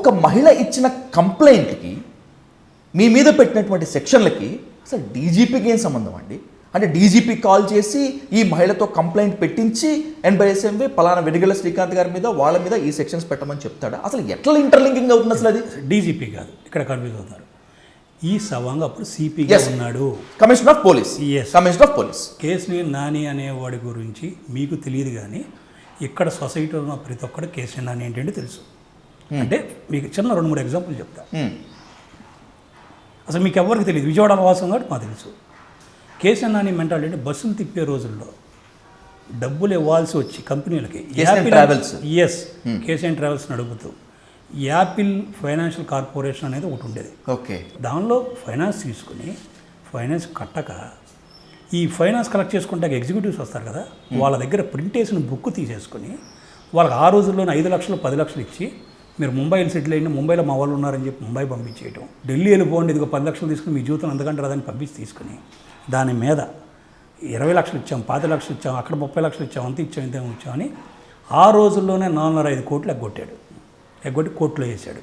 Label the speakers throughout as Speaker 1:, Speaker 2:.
Speaker 1: ఒక మహిళ ఇచ్చిన కంప్లైంట్కి మీ మీద పెట్టినటువంటి సెక్షన్లకి అసలు డీజీపీకి ఏం సంబంధం అండి? అంటే డీజీపీ కాల్ చేసి ఈ మహిళతో కంప్లైంట్ పెట్టించి ఎన్బైఎస్ఎంవి పలానా వెడిగల శ్రీకాంత్ గారి మీద వాళ్ళ మీద ఈ సెక్షన్స్ పెట్టమని చెప్తాడా? అసలు ఎట్లా ఇంటర్లింకింగ్ అవుతుంది అసలు? అది
Speaker 2: డీజీపీ కాదు, ఇక్కడ కన్ఫ్యూజ్ అవుతారు. ఈ సవాంగ్ అప్పుడు సిపిగా ఉన్నాడు,
Speaker 1: commissioner of police. Commissioner of police.
Speaker 2: Kesineni Nani అనేవాడి గురించి మీకు తెలియదు, కానీ ఇక్కడ సొసైటీలో ఉన్న ప్రతి ఒక్కడు కేశినేని నాని ఏంటంటే తెలుసు. అంటే మీకు చిన్న 2-3 ఎగ్జాంపుల్ చెప్తా. అసలు మీకు ఎవరికి తెలియదు, విజయవాడ వాసం కాబట్టి మాకు తెలుసు. కేశినేని నాని మెంటాలిటీ అంటే బస్సులు తిప్పే రోజుల్లో డబ్బులు ఇవ్వాల్సి వచ్చి కంపెనీలకి కేశినేని ట్రావెల్స్ నడుపుతూ యాపిల్ ఫైనాన్షియల్ కార్పొరేషన్ అనేది ఒకటి ఉండేది.
Speaker 1: ఓకే.
Speaker 2: దానిలో ఫైనాన్స్ తీసుకుని ఫైనాన్స్ కట్టక ఈ ఫైనాన్స్ కలెక్ట్ చేసుకుంటే ఎగ్జిక్యూటివ్స్ వస్తారు కదా, వాళ్ళ దగ్గర ప్రింట్ వేసిన బుక్ తీసేసుకుని వాళ్ళకి ఆ రోజుల్లోనే 5 లక్షలు 10 లక్షలు ఇచ్చి మీరు ముంబైలో సెటిల్ అయిన, ముంబైలో మా వాళ్ళు ఉన్నారని చెప్పి ముంబై పంపించేయటం, ఢిల్లీ వెళ్ళిపోండి ఇదిగో 10 లక్షలు తీసుకుని మీ జీవితం ఎందుకంటే రాదని పంపించి తీసుకుని దాని మీద 20 లక్షలు ఇచ్చాం, 10 లక్షలు ఇచ్చాం, అక్కడ 30 లక్షలు ఇచ్చాం, అంత ఇచ్చాం, ఇంత ఇచ్చామని ఆ రోజుల్లోనే 4.5 కోట్లు ఎగ్గొట్టి కోర్టులో వేశాడు.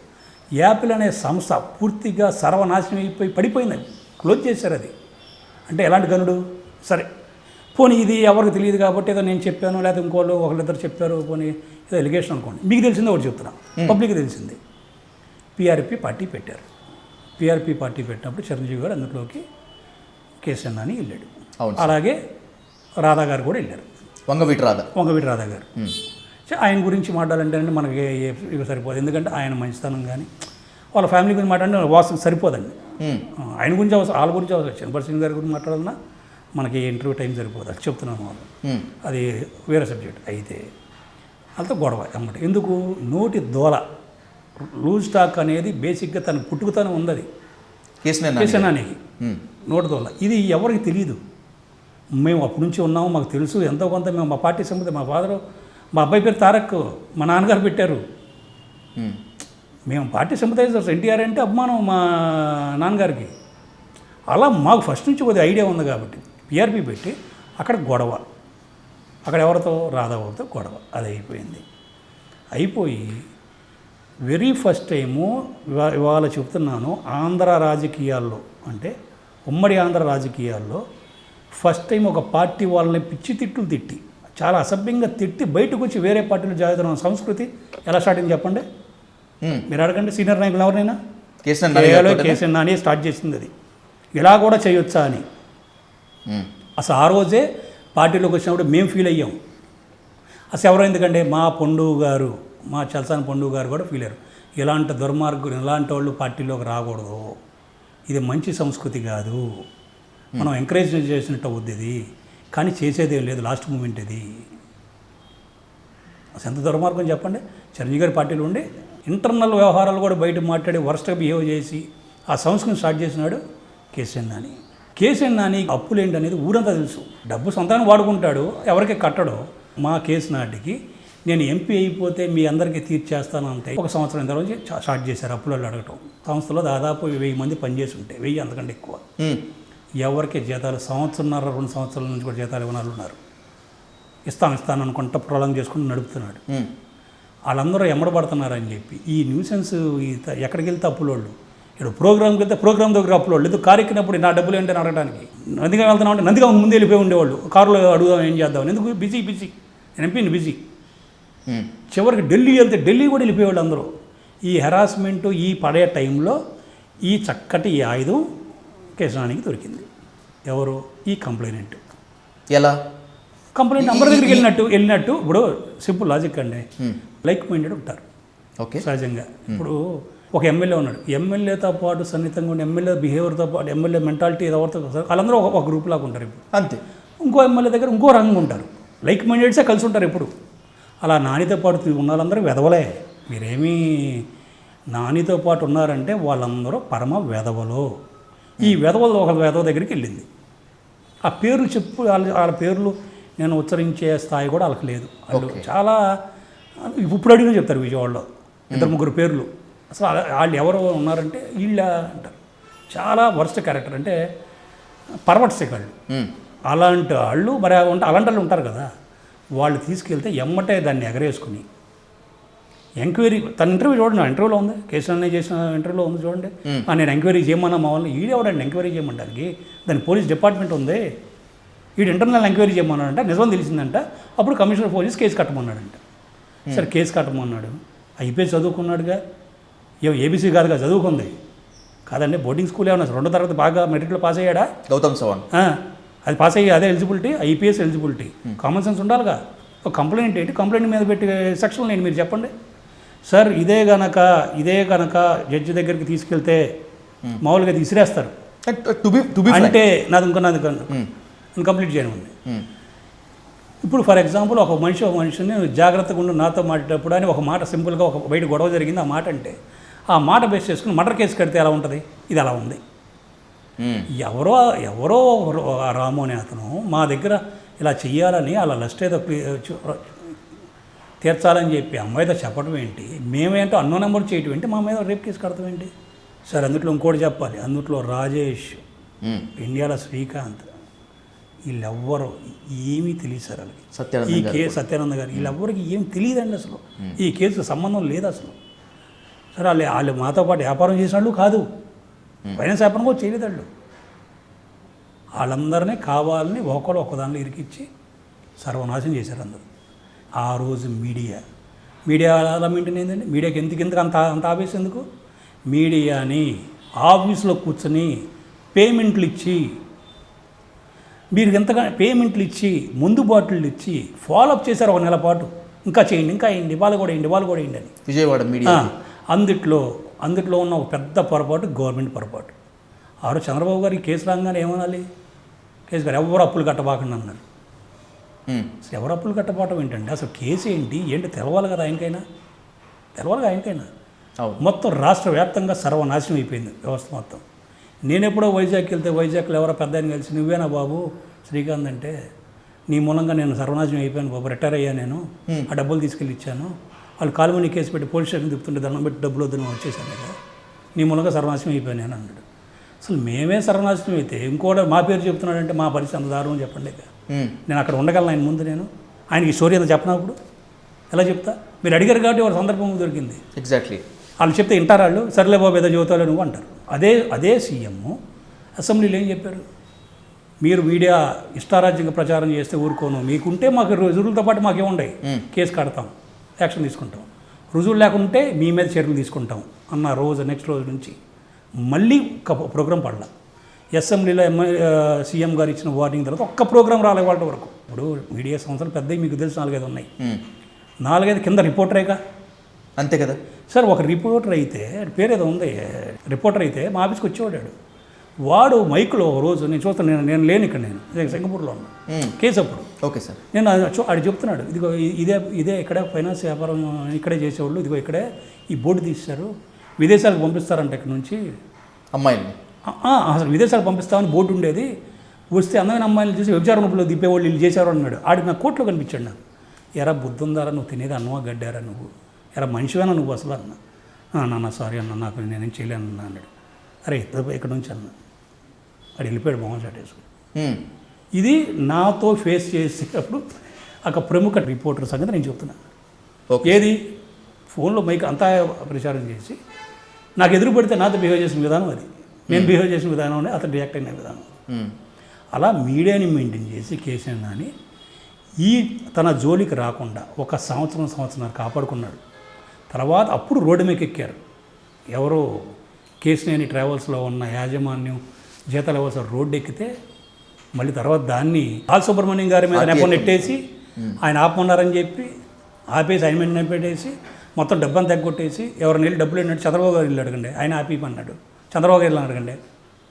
Speaker 2: యాపిల్ అనే సంస్థ పూర్తిగా సర్వనాశనం అయిపోయి పడిపోయింది, క్లోజ్ చేశారు. అది అంటే ఎలాంటి గనుడు? సరే పోనీ ఇది ఎవరికి తెలియదు కాబట్టి ఏదో నేను చెప్పాను, లేకపోతే ఇంకోళ్ళు ఒకరిద్దరు చెప్పారు, పోనీ ఏదో ఎలిగేషన్ అనుకోండి. మీకు తెలిసిందే ఒకటి చెప్తున్నా, పబ్లిక్కి తెలిసింది. పిఆర్పి పార్టీ పెట్టారు. పిఆర్పి పార్టీ పెట్టినప్పుడు చిరంజీవి గారు అందులోకి కేశినేని నాని వెళ్ళాడు. అలాగే రాధా గారు కూడా వెళ్ళారు, వంగవీటి రాధా గారు. ఆయన గురించి మాట్లాడాలంటే మనకి ఇవి సరిపోదు, ఎందుకంటే ఆయన మంచితనం కానీ వాళ్ళ ఫ్యామిలీ గురించి మాట్లాడితే వాస్తవం సరిపోదండి. ఆయన గురించి వాళ్ళ గురించి అవసరం, చిన్నపల్లి సింగ్ గారి గురించి మాట్లాడాలన్నా మనకి ఇంటర్వ్యూ టైం సరిపోదు, అది చెప్తున్నాను వాళ్ళు, అది వేరే సబ్జెక్ట్. అయితే వాళ్ళతో గొడవ అన్నమాట. ఎందుకు? నోటి దోల, లూజ్ టాక్ అనేది బేసిక్గా తన పుట్టుకతోనే ఉంది. అది కేశినేనికి నోటి దోల. ఇది ఎవరికి తెలియదు. మేము అప్పటి నుంచి ఉన్నాము, మాకు తెలుసు ఎంతో కొంత. మేము మా పార్టీ సంబంధం, మా ఫాదరు, మా అబ్బాయి పేరు తారక్, మా నాన్నగారు పెట్టారు. మేము పార్టీ సింపథైజర్స్, ఎన్టీఆర్ అంటే అభిమానం మా నాన్నగారికి. అలా మాకు ఫస్ట్ నుంచి కొద్దిగా ఐడియా ఉంది కాబట్టి పిఆర్పి పెట్టి అక్కడ గొడవ, అక్కడ ఎవరితో? రాధాబాబుతో గొడవ. అది అయిపోయి వెరీ ఫస్ట్ టైము ఇవాళ చెప్తున్నాను, ఆంధ్ర రాజకీయాల్లో అంటే ఉమ్మడి ఆంధ్ర రాజకీయాల్లో ఫస్ట్ టైం ఒక పార్టీ వాళ్ళని పిచ్చి తిట్టులు తిట్టి, చాలా అసభ్యంగా తిట్టి బయటకు వచ్చి వేరే పార్టీలో జాయిన్ సంస్కృతి ఎలా స్టార్టింగ్ చెప్పండి మీరు? అడగండి సీనియర్ నాయకులు ఎవరైనా. కేశినేని నాని స్టార్ట్ చేసింది అది. ఇలా కూడా చేయొచ్చా అని అసలు ఆ రోజే పార్టీలోకి వచ్చినప్పుడు మేము ఫీల్ అయ్యాం. అసలు ఎవరో, ఎందుకంటే మా పండుగ గారు, మా చలసాని పండుగ గారు కూడా ఫీల్ అయ్యారు. ఇలాంటి దుర్మార్గులు, ఇలాంటి వాళ్ళు పార్టీలోకి రాకూడదు, ఇది మంచి సంస్కృతి కాదు, మనం ఎంకరేజ్ చేసినట్టు అవుద్ది ఇది, కానీ చేసేదేం లేదు, లాస్ట్ మూమెంట్ ఇది. అసలు ఎంత దుర్మార్గం చెప్పండి. చిరంజీవి గారి పార్టీలో ఉండి ఇంటర్నల్ వ్యవహారాలు కూడా బయట మాట్లాడి వరస్ట్గా బిహేవ్ చేసి ఆ సంస్కృతిని స్టార్ట్ చేసినాడు కేశినేని నాని. అప్పులు ఏంటనేది ఊరంతా తెలుసు. డబ్బు సొంతాన్ని వాడుకుంటాడు, ఎవరికి కట్టడో. మా కేసు నాటికి నేను ఎంపీ అయిపోతే మీ అందరికీ తీర్చేస్తాను అంటే 1 సంవత్సరం తర్వాత స్టార్ట్ చేశారు అప్పులు అడగటం. సంస్థలో దాదాపు 1000 మంది పనిచేసి ఉంటే, 1000 అంతకంటే ఎక్కువ. ఎవరికి జీతాలు 1.5-2 సంవత్సరాల నుంచి కూడా జీతాలు ఇవ్వనాలు ఉన్నారు. ఇస్తాను అనుకుంటా ప్రొలాంగ్ చేసుకుని నడుపుతున్నాడు. వాళ్ళందరూ ఎమ్మడబడుతున్నారని చెప్పి ఈ న్యూసెన్స్ ఎక్కడికి వెళ్తే అప్పులోళ్ళు, ఇక్కడ ప్రోగ్రామ్కి వెళ్తే ప్రోగ్రామ్ దగ్గర అప్పులోళ్ళు, లేదు కారు ఎక్కినప్పుడు నా డబ్బులు ఏంటని అడగడానికి. నందిగా వెళ్తున్నాం అంటే నందిగా ముందు వెళ్ళిపోయి ఉండేవాళ్ళు, కారులో అడుగుదాం ఏం చేద్దాం, ఎందుకు బిజీ నేను ఎంపీని బిజీ. చివరికి ఢిల్లీ వెళ్తే ఢిల్లీ కూడా వెళ్ళిపోయేవాళ్ళు అందరూ. ఈ హెరాస్మెంటు ఈ పడే టైంలో ఈ చక్కటి ఈ ఆయుధం కేశినేనికి దొరికింది. ఎవరు? ఈ కంప్లైనెంట్.
Speaker 1: ఎలా
Speaker 2: కంప్లైంట్ అందరి దగ్గరికి వెళ్ళినట్టు ఇప్పుడు సింపుల్ లాజిక్ అండి. లైక్ మైండెడ్ ఉంటారు సహజంగా. ఇప్పుడు ఒక ఎమ్మెల్యే ఉన్నాడు, ఎమ్మెల్యేతో పాటు సన్నిహితంగా ఉండే ఎమ్మెల్యే బిహేవియర్తో పాటు ఎమ్మెల్యే మెంటాలిటీ ఎవరితో వాళ్ళందరూ ఒక గ్రూప్ లాగా ఉంటారు ఇప్పుడు. అంతే. ఇంకో ఎమ్మెల్యే దగ్గర ఇంకో రంగు ఉంటారు, లైక్ మైండెడ్సే కలిసి ఉంటారు ఎప్పుడు. అలా నానితో పాటు ఉన్న వాళ్ళందరూ వెధవలే. మీరేమీ నానితో పాటు ఉన్నారంటే వాళ్ళందరూ పరమ వెధవలు. ఈ వెధవలు ఒక వెధవ దగ్గరికి వెళ్ళింది. ఆ పేర్లు చెప్పు, వాళ్ళ పేర్లు నేను ఉచ్చరించే స్థాయి కూడా వాళ్ళకి లేదు. వాళ్ళు చాలా ఇప్పుడు అడిగినా చెప్తారు విజయవాడలో 2-3 పేర్లు. అసలు వాళ్ళు ఎవరు ఉన్నారంటే వీళ్ళ అంటారు. చాలా వర్స్ట్ క్యారెక్టర్, అంటే పర్వట్సే వాళ్ళు. అలాంటి వాళ్ళు మరి అలాంటి వాళ్ళు ఉంటారు కదా, వాళ్ళు తీసుకెళ్తే ఎమ్మటే దాన్ని ఎగరేసుకుని ఎంక్వైరీ తన ఇంటర్వ్యూ చూడండి, ఇంటర్వ్యూలో ఉంది, కేసు అన్నీ చేసిన ఇంటర్వ్యూలో ఉంది చూడండి. నేను ఎంక్వైరీ చేయమన్నా మా వాళ్ళని, ఈడేవాడండి ఎంక్వైరీ చేయమంటానికి, దాని పోలీస్ డిపార్ట్మెంట్ ఉంది, వీడు ఇంటర్నల్ ఎంక్వైరీ చేయమన్నాడంట, నిజం తెలిసిందంట, అప్పుడు కమిషనర్ ఫోన్ చేసి కేసు కట్టమన్నాడంట. సరే కేసు కట్టమన్నాడు, ఐపీఎస్ చదువుకున్నాడుగా, ఏబీసీ కాదుగా చదువుకుంది కాదండి, బోర్డింగ్ స్కూల్ ఏమన్నా 2వ తరగతి బాగా మెరిట్లో పాస్ అయ్యాడా?
Speaker 1: గౌతమ్ సవాంగ్
Speaker 2: అది పాస్ అయ్యి అదే eligibility, IPS eligibility. Common sense ఉండాలిగా. ఒక కంప్లైంట్ ఏంటి, కంప్లైంట్ మీద పెట్టి సెక్షన్లు ఏంటి మీరు చెప్పండి. సార్ ఇదే గనక జడ్జి దగ్గరికి తీసుకెళ్తే మామూలుగా తీసిరేస్తారు అంటే నాది కంప్లీట్ చేయడం ఉంది. ఇప్పుడు ఫర్ ఎగ్జాంపుల్ ఒక మనిషిని జాగ్రత్తగా ఉండి నాతో మాట్లాడేటప్పుడు అని ఒక మాట సింపుల్గా ఒక బయట గొడవ జరిగింది, ఆ మాట అంటే ఆ మాట బేస్ చేసుకుని మర్డర్ కేసు కడితే ఎలా ఉంటుంది, ఇది అలా ఉంది. ఎవరో రాము అనే అతను మా దగ్గర ఇలా చెయ్యాలని అలా లస్ట్ ఏదో తీర్చాలని చెప్పి అమ్మాయితో చెప్పడం ఏంటి, మేమేంటో అన్నో నెంబర్ చేయటం ఏంటి, మా మీద రేప్ కేసు కడతాం ఏంటి సార్. అందులో ఇంకోటి చెప్పాలి, అందులో రాజేష్, ఇండియాలో శ్రీకాంత్, వీళ్ళెవ్వరూ ఏమీ తెలియదు సార్ వాళ్ళకి. ఈ కేసు సత్యానంద గారు వీళ్ళెవ్వరికి ఏం తెలియదండి అసలు, ఈ కేసుకు సంబంధం లేదు అసలు. సరే వాళ్ళు మాతో పాటు వ్యాపారం చేసిన వాళ్ళు కాదు, ఫైనాన్స్ వ్యాపారం కూడా చేయలేదు వాళ్ళు. వాళ్ళందరినీ కావాలని ఒకదానిలో ఇరికిచ్చి సర్వనాశనం చేశారు అందరూ. ఆ రోజు మీడియా అలా మెయింటైన్ అయిందండి. మీడియాకి ఎందుకు అంత ఆఫీస్ ఎందుకు? మీడియాని ఆఫీస్లో కూర్చొని పేమెంట్లు ఇచ్చి, మీరు ఎంతగా పేమెంట్లు ఇచ్చి, ముందు బాటిళ్ళు ఇచ్చి ఫాలోఅప్ చేశారు 1 నెల పాటు. ఇంకా చేయండి, ఇంకా వేయండి, వాళ్ళు కూడా వేయండి అని.
Speaker 1: విజయవాడ మీడియా
Speaker 2: అందుట్లో ఉన్న ఒక పెద్ద పొరపాటు గవర్నమెంట్ పొరపాటు. ఆ రోజు చంద్రబాబు గారు ఈ కేసు రాగానే ఏమనాలి, కేసు గారు ఎవరు అప్పులు కట్టబాకండి అన్నారు. అసలు ఎవరు అప్పులు కట్టబాటం ఏంటండి, అసలు కేసు ఏంటి తెలవాలి కదా ఆయనకైనా. మొత్తం రాష్ట్ర వ్యాప్తంగా సర్వనాశనం అయిపోయింది వ్యవస్థ మొత్తం. నేను ఎప్పుడో వైజాగ్కి వెళ్తే వైజాగ్లో ఎవరో పెద్ద ఆయన కలిసి, నువ్వేనా బాబు శ్రీకాంత్ అంటే, నీ మూలంగా నేను సర్వనాశనం అయిపోయాను బాబు, రిటైర్ అయ్యా నేను, ఆ డబ్బులు తీసుకెళ్ళి ఇచ్చాను, వాళ్ళు కాలుమని కేసు పెట్టి పోలీస్ స్టేషన్ తిప్పుతుంటే దండం పెట్టి డబ్బులు వద్దని వచ్చేసాను కదా, నీ మూలంగా సర్వనాశనం అయిపోయాను నేను అన్నాడు. అసలు మేమే సర్వనాశనం అయితే ఇంకోటి మా పేరు చెప్తున్నాడంటే మా పరిస్థితి అంత దారుణం చెప్పండి. నేను అక్కడ ఉండగలను ఆయన ముందు, ఆయనకి ఈ స్టోరీ అంతా చెప్పినప్పుడు ఎలా చెప్తా? మీరు అడిగారు కాబట్టి ఒక సందర్భం దొరికింది.
Speaker 1: ఎగ్జాక్ట్లీ.
Speaker 2: వాళ్ళు చెప్తే వింటారు వాళ్ళు, సర్లే బాబు ఏదో చదువుతాలో నువ్వు అంటారు. అదే సీఎం అసెంబ్లీలో ఏం చెప్పారు, మీరు మీడియా ఇష్టారాజ్యంగా ప్రచారం చేస్తే ఊరుకోను, మీకుంటే మాకు రుజువులతో పాటు మాకేముండయి, కేసు కడతాం, యాక్షన్ తీసుకుంటాం, రుజువులు లేకుంటే మీ మీద చర్యలు తీసుకుంటాం అన్న నెక్స్ట్ రోజు నుంచి మళ్ళీ ప్రోగ్రాం పడలా. అసెంబ్లీలో సీఎం గారు ఇచ్చిన వార్నింగ్ తర్వాత ఒక్క ప్రోగ్రాం రాలే వాళ్ళ వరకు. ఇప్పుడు మీడియా సంస్థలు పెద్దవి మీకు తెలిసి 4-5 ఉన్నాయి, 4-5 కింద రిపోర్టరేగా,
Speaker 1: అంతే కదా
Speaker 2: సార్. ఒక రిపోర్టర్ అయితే పేరు ఏదో ఉంది, రిపోర్టర్ అయితే మా ఆఫీస్కి వచ్చేవాడు, వాడు మైక్లో రోజు నేను చూస్తాను, నేను లేను ఇక్కడ, నేను సింగపూర్లో ఉన్నాను కేసు అప్పుడు. Okay sir. నేను ఆడు చెప్తున్నాడు, ఇదిగో ఇదే ఇక్కడ ఫైనాన్స్ వ్యాపారం ఇక్కడే చేసేవాళ్ళు, ఇదిగో ఇక్కడే ఈ బోర్డు తీశారు, విదేశాలకు పంపిస్తారంట ఇక్కడ నుంచి అమ్మాయిని, అసలు విదేశాలకు పంపిస్తామని బోర్డు ఉండేది, వస్తే అందమైన అమ్మాయిలు చూసి వ్యభిచార రూపంలో దిప్పేవాళ్ళు వీళ్ళు చేశారు అన్నాడు. ఆడికి నాకు కోర్టులో కనిపించాడు. నాకు ఎరా బుద్ధుందారా, నువ్వు తినేది అన్నమా గడ్డారా, నువ్వు ఎరా మనిషివేనా నువ్వు అసలు అన్న. నాన్న సారీ అన్న, నాకు నేనేం చేయలేను అన్న అన్నాడు. అరే ఇక్కడ నుంచి అన్న, వాడు వెళ్ళిపోయాడు మొహం చాటేసుకుని. ఇది నాతో ఫేస్ చేసేటప్పుడు ఒక ప్రముఖ రిపోర్టర్ సంగతి నేను చెప్తున్నా. ఏది ఫోన్లో మైక్ అంతా ప్రచారం చేసి నాకు ఎదురు పడితే నాతో బిహేవ్ చేసిన విధానం అది, నేను బిహేవ్ చేసిన విధానం అని అతను రియాక్ట్ అయిన విధానం. అలా మీడియాని మెయింటైన్ చేసి కేసీఆర్ అని తన జోలికి రాకుండా ఒక సంవత్సరం కాపాడుకున్నాడు. తర్వాత అప్పుడు రోడ్డు మీద ఎక్కారు ఎవరో, కేసినేని ట్రావెల్స్లో ఉన్న యాజమాన్యం జీతాలు ఇవ్వాల్సిన రోడ్డు ఎక్కితే మళ్ళీ తర్వాత దాన్ని బాలసుబ్రహ్మణ్యం గారి మీద నెపం నెట్టేసి ఆయన ఆపమన్నారని చెప్పి ఆపేసి ఆయన మీద పెట్టేసి మొత్తం డబ్బంతా తగ్గొట్టేసి ఎవరిని వెళ్ళి డబ్బులు వెళ్ళినట్టు చంద్రబాబు గారు వెళ్ళి అడగండి, ఆయన ఆపి అన్నాడు, చంద్రబాబు గారు వెళ్ళి అడగండి.